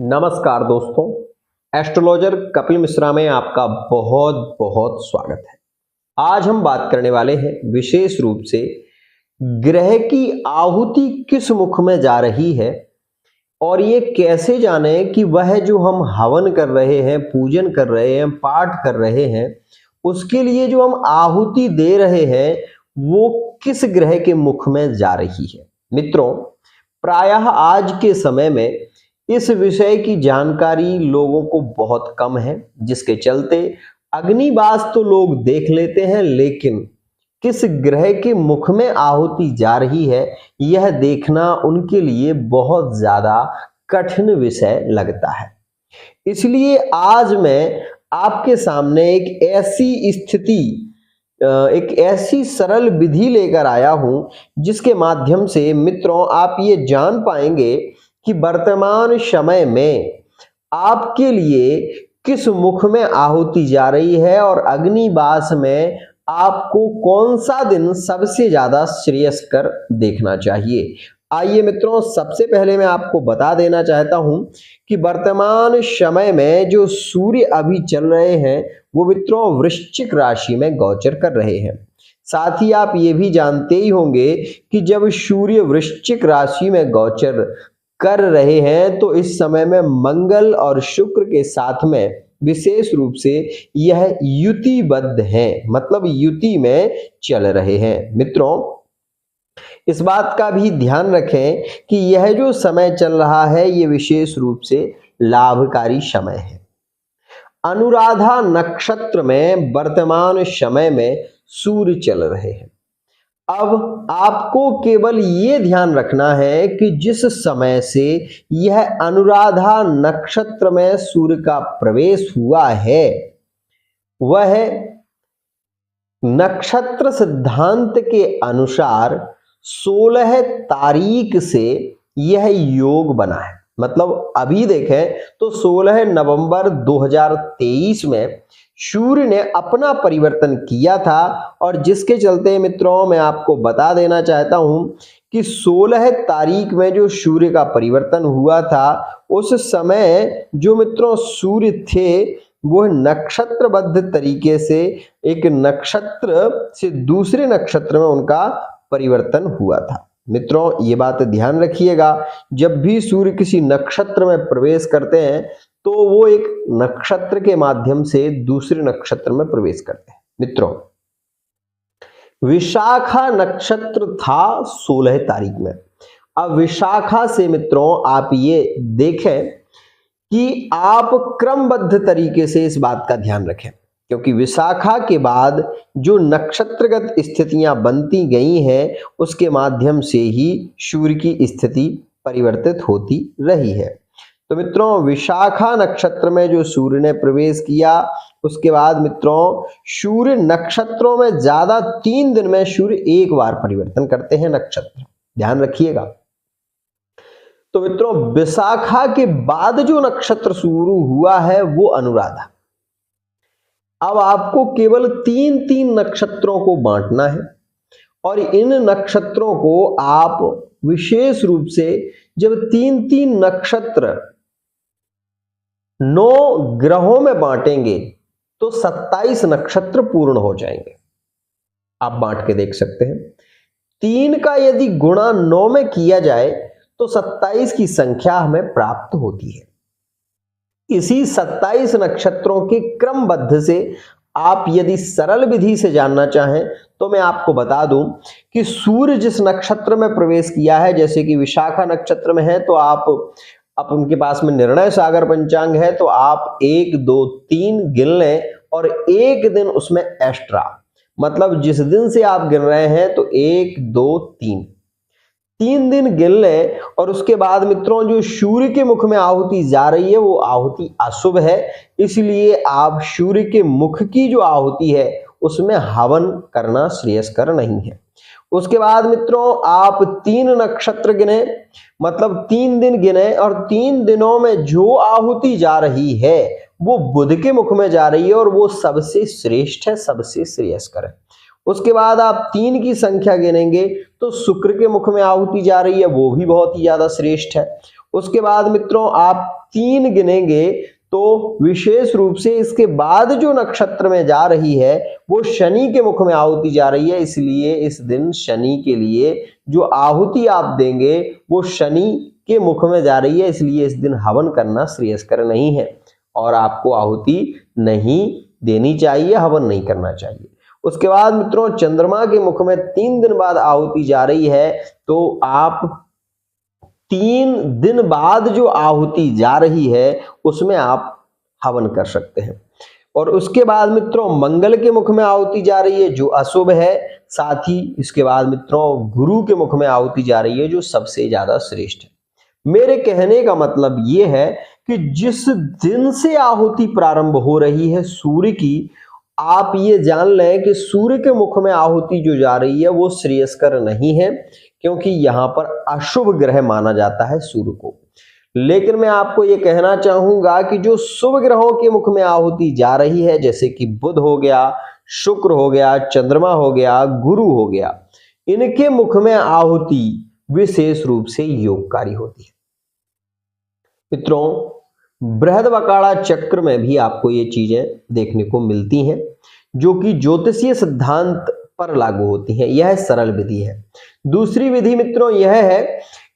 नमस्कार दोस्तों, एस्ट्रोलॉजर कपिल मिश्रा में आपका बहुत बहुत स्वागत है। आज हम बात करने वाले हैं विशेष रूप से ग्रह की आहुति किस मुख में जा रही है और ये कैसे जाने कि वह जो हम हवन कर रहे हैं, पूजन कर रहे हैं, पाठ कर रहे हैं, उसके लिए जो हम आहुति दे रहे हैं वो किस ग्रह के मुख में जा रही है। मित्रों, प्रायः आज के समय में इस विषय की जानकारी लोगों को बहुत कम है, जिसके चलते अग्निबास तो लोग देख लेते हैं, लेकिन किस ग्रह के मुख में आहुति जा रही है यह देखना उनके लिए बहुत ज्यादा कठिन विषय लगता है। इसलिए आज मैं आपके सामने एक ऐसी सरल विधि लेकर आया हूं जिसके माध्यम से मित्रों आप ये जान पाएंगे कि वर्तमान समय में आपके लिए किस मुख में आहुति जा रही है और अग्निबास में आपको कौन सा दिन सबसे ज्यादा श्रेयस्कर देखना चाहिए। आइए मित्रों, सबसे पहले मैं आपको बता देना चाहता हूं कि वर्तमान समय में जो सूर्य अभी चल रहे हैं वो मित्रों वृश्चिक राशि में गोचर कर रहे हैं। साथ ही आप ये भी जानते ही होंगे कि जब सूर्य वृश्चिक राशि में गोचर कर रहे हैं तो इस समय में मंगल और शुक्र के साथ में विशेष रूप से यह युतिबद्ध हैं, मतलब युति में चल रहे हैं। मित्रों, इस बात का भी ध्यान रखें कि यह जो समय चल रहा है ये विशेष रूप से लाभकारी समय है। अनुराधा नक्षत्र में वर्तमान समय में सूर्य चल रहे हैं। अब आपको केवल ये ध्यान रखना है कि जिस समय से यह अनुराधा नक्षत्र में सूर्य का प्रवेश हुआ है वह नक्षत्र सिद्धांत के अनुसार 16 तारीख से यह योग बना है। मतलब अभी देखें तो 16 नवंबर 2023 में सूर्य ने अपना परिवर्तन किया था और जिसके चलते मित्रों मैं आपको बता देना चाहता हूं कि 16 तारीख में जो सूर्य का परिवर्तन हुआ था उस समय जो मित्रों सूर्य थे वो नक्षत्रबद्ध तरीके से एक नक्षत्र से दूसरे नक्षत्र में उनका परिवर्तन हुआ था। मित्रों ये बात ध्यान रखिएगा, जब भी सूर्य किसी नक्षत्र में प्रवेश करते हैं तो वो एक नक्षत्र के माध्यम से दूसरे नक्षत्र में प्रवेश करते हैं। मित्रों, विशाखा नक्षत्र था 16 तारीख में। अब विशाखा से मित्रों आप ये देखें कि आप क्रमबद्ध तरीके से इस बात का ध्यान रखें, क्योंकि विशाखा के बाद जो नक्षत्रगत स्थितियां बनती गई हैं उसके माध्यम से ही सूर्य की स्थिति परिवर्तित होती रही है। तो मित्रों विशाखा नक्षत्र में जो सूर्य ने प्रवेश किया उसके बाद मित्रों सूर्य नक्षत्रों में ज्यादा 3 दिन में सूर्य एक बार परिवर्तन करते हैं नक्षत्र, ध्यान रखिएगा। तो मित्रों विशाखा के बाद जो नक्षत्र शुरू हुआ है वो अनुराधा। अब आपको केवल 3 नक्षत्रों को बांटना है और इन नक्षत्रों को आप विशेष रूप से जब 3 नक्षत्र 9 ग्रहों में बांटेंगे तो 27 नक्षत्र पूर्ण हो जाएंगे। आप बांट के देख सकते हैं, 3 का यदि गुणा 9 में किया जाए तो 27 की संख्या हमें प्राप्त होती है। इसी 27 नक्षत्रों के क्रमबद्ध से आप यदि सरल विधि से जानना चाहें तो मैं आपको बता दूं कि सूर्य जिस नक्षत्र में प्रवेश किया है, जैसे कि विशाखा नक्षत्र में है तो आप उनके पास में निर्णय सागर पंचांग है तो आप 1 2 3 गिन लें और एक दिन उसमें एक्स्ट्रा, मतलब जिस दिन से आप गिन रहे हैं तो 1 2 3 दिन गिन लें और उसके बाद मित्रों जो सूर्य के मुख में आहुति जा रही है वो आहुति अशुभ है, इसलिए आप सूर्य के मुख की जो आहुति है उसमें हवन करना श्रेयस्कर नहीं है। उसके बाद मित्रों आप 3 नक्षत्र गिने, मतलब 3 दिन गिने और 3 दिनों में जो आहुति जा रही है वो बुध के मुख में जा रही है और वो सबसे श्रेष्ठ है, सबसे श्रेयस्कर है। उसके बाद आप 3 की संख्या गिनेंगे तो शुक्र के मुख में आहुति जा रही है, वो भी बहुत ही ज्यादा श्रेष्ठ है। उसके बाद मित्रों आप 3 गिनेंगे तो विशेष रूप से इसके बाद जो नक्षत्र में जा रही है वो शनि के मुख में आहुति जा रही है, इसलिए इस दिन शनि के लिए जो आहुति आप देंगे वो शनि के मुख में जा रही है, इसलिए इस दिन हवन करना श्रेयस्कर नहीं है और आपको आहुति नहीं देनी चाहिए, हवन नहीं करना चाहिए। उसके बाद मित्रों चंद्रमा के मुख में 3 दिन बाद आहुति जा रही है, तो आप 3 दिन बाद जो आहुति जा रही है उसमें आप हवन कर सकते हैं। और उसके बाद मित्रों मंगल के मुख में आहुति जा रही है जो अशुभ है, साथ ही इसके बाद मित्रों गुरु के मुख में आहुति जा रही है जो सबसे ज्यादा श्रेष्ठ है। मेरे कहने का मतलब ये है कि जिस दिन से आहुति प्रारंभ हो रही है सूर्य की, आप ये जान लें कि सूर्य के मुख में आहुति जो जा रही है वो श्रेयस्कर नहीं है, क्योंकि यहाँ पर अशुभ ग्रह माना जाता है सूर्य को। लेकिन मैं आपको ये कहना चाहूंगा कि जो शुभ ग्रहों के मुख में आहुति जा रही है, जैसे कि बुध हो गया, शुक्र हो गया, चंद्रमा हो गया, गुरु हो गया, इनके मुख में आहुति विशेष रूप से योगकारी होती है। मित्रों बृहदबकाड़ा चक्र में भी आपको ये चीजें देखने को मिलती हैं जो कि ज्योतिषीय सिद्धांत पर लागू होती हैं। यह सरल विधि है। दूसरी विधि मित्रों यह है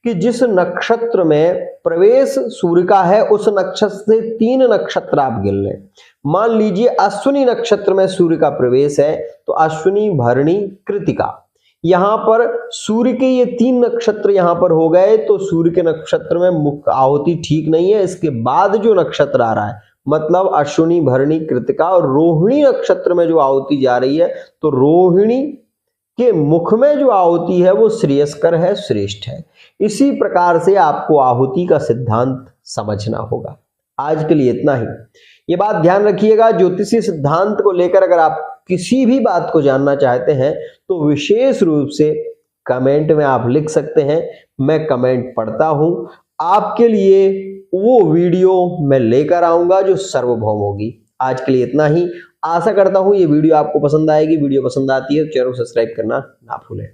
कि जिस नक्षत्र में प्रवेश सूर्य का है उस नक्षत्र से 3 नक्षत्र आप गिन लें। मान लीजिए अश्विनी नक्षत्र में सूर्य का प्रवेश है तो अश्विनी, भरणी, कृतिका, यहां पर सूर्य के ये 3 नक्षत्र यहां पर हो गए, तो सूर्य के नक्षत्र में मुख्य आहुति ठीक नहीं है। इसके बाद जो नक्षत्र आ रहा है मतलब अश्विनी, भरणी, कृतिका और रोहिणी नक्षत्र में जो आहुति जा रही है, तो रोहिणी के मुख में जो आहुति है वो श्रेयस्कर है, श्रेष्ठ है। इसी प्रकार से आपको आहुति का सिद्धांत समझना होगा। आज के लिए इतना ही। ये बात ध्यान रखिएगा, ज्योतिषीय सिद्धांत को लेकर अगर आप किसी भी बात को जानना चाहते हैं तो विशेष रूप से कमेंट में आप लिख सकते हैं, मैं कमेंट पढ़ता हूं। आपके लिए वो वीडियो मैं लेकर आऊंगा जो सार्वभौम होगी। आज के लिए इतना ही। आशा करता हूं ये वीडियो आपको पसंद आएगी। वीडियो पसंद आती है तो चैनल को सब्सक्राइब करना ना भूलें।